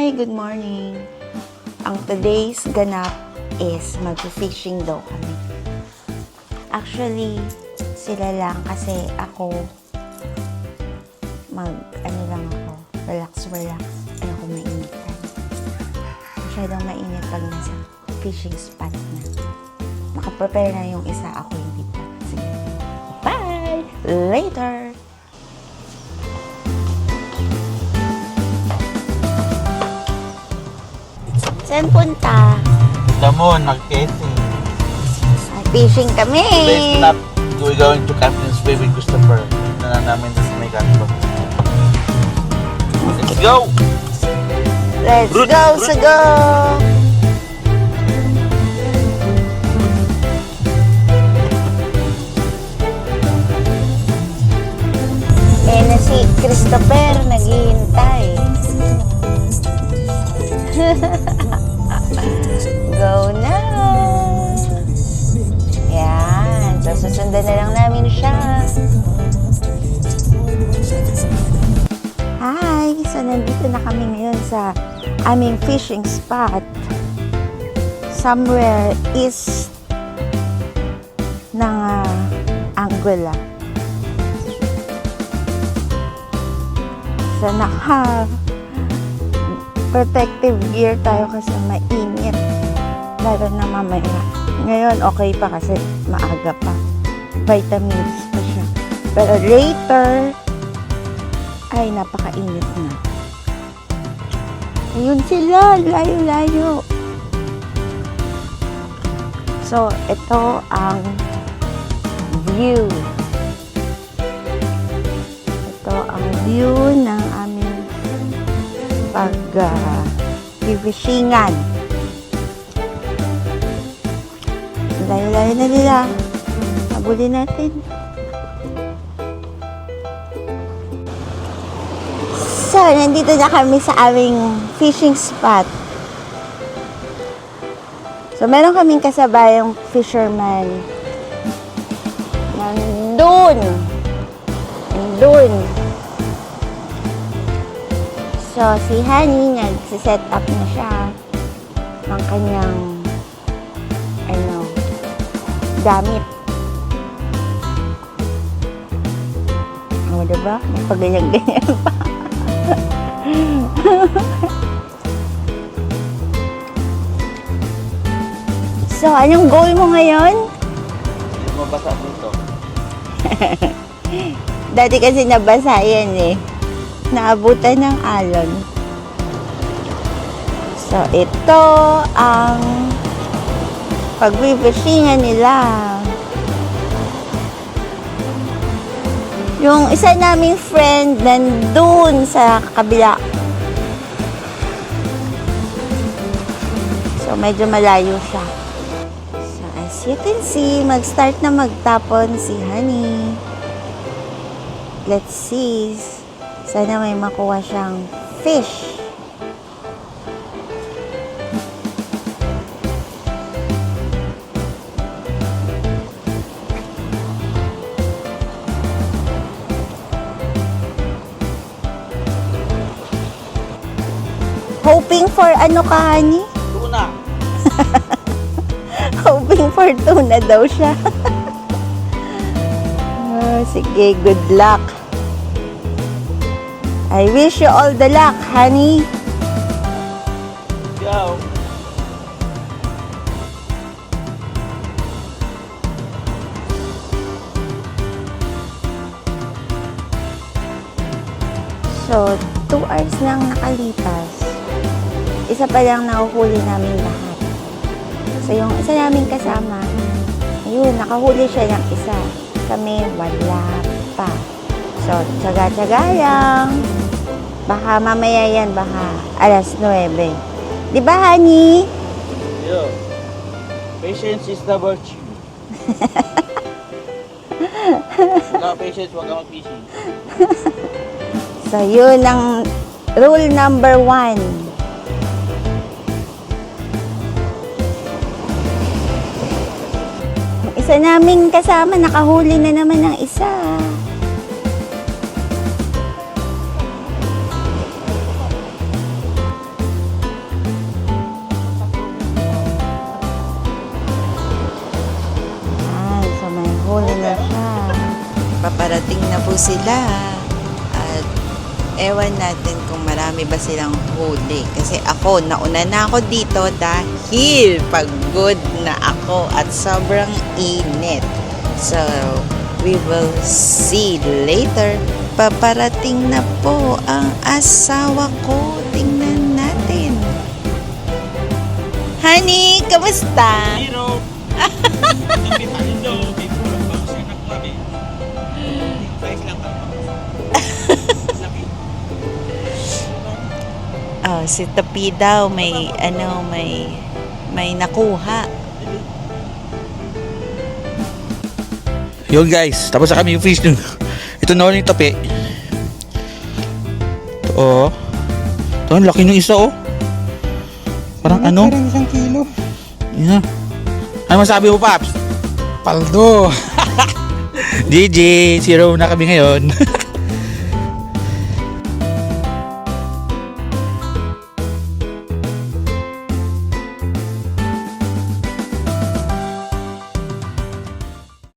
Hi! Good morning! Ang today's ganap is mag-fishing daw kami. Actually, sila lang kasi ako relax. Ayoko mainitan. Masyadong mainit pag nasa fishing spot na. Nakaprepare na yung isa, ako hindi pa. Sige. Bye! Later! Saan punta? Damon, mag-casing. Fishing kami! Today's nap, we're going to Captain's Bay with Christopher. Na namin sa may kanto. Let's go! Let's Root, go, root. Sago! Na si Christopher naghihintay. Go na! Yan. So, susundan na lang namin siya. Hi! So, nandito na kami ngayon sa aming fishing spot. Somewhere east ng Anguilla. So, protective gear tayo kasi mainit. Lalo na mamaya. Ngayon, okay pa kasi maaga pa. Vitamins pa siya. Pero later, ay napakainit na. Ayun sila, layo-layo. So, ito ang view. Ito ang view ng aming pag-fishingan. Layo-layo na nila. Habulin natin. So, nandito na kami sa aming fishing spot. So, meron kaming kasabayang fisherman. Nandun. So, si Honey, nagsiset up na siya ng kanyang gamit. O, diba? May pagganyan-ganyan pa. So, anong goal mo ngayon? Hindi mabasa dito. Dati kasi nabasa yan eh. Naabutan ng alon. So, ito ang pag-fishingan nila. Yung isa naming friend nandun sa kabila. So, medyo malayo siya. So, as you can see, mag-start na magtapon si Honey. Let's see. Sana may makuha siyang fish. Hoping for ano ka, Honey? Tuna! Hoping for tuna daw siya. Sige, good luck. I wish you all the luck, Honey. Go! So, 2 hours nang nakalipas. Isa pa lang nahuhuli namin lahat. So, yung isa namin kasama, ayun, nakahuli siya ng isa. Kami, wala pa. So, tsaga-tsaga lang. Baka mamaya yan, baka alas 9. Di ba, Honey? Yo! Patience is the virtue. Wala ka patience, wag ka mag-fishing. So, yun ang rule number 1. Isa naming kasama, nakahuli na naman ng isa. sila. At ewan natin kung marami ba silang huli. Kasi ako, nauna na ako dito dahil pagod na ako at sobrang init. So, we will see later. Paparating na po ang asawa ko. Tingnan natin. Honey, kamusta? Hero. Tapi tak Indo, itu bagus enak lagi. Baik lang Oh, si Tapi daw may may nakuha. Yun guys, tapos na kami yung fish dun. Ito na yung tapi. Ito oh. Ito, ang laki ng isa oh. Parang ano? Parang 1 kilo. Yeah. Ano masabi mo, Paps? Paldo. GG, zero na kami ngayon.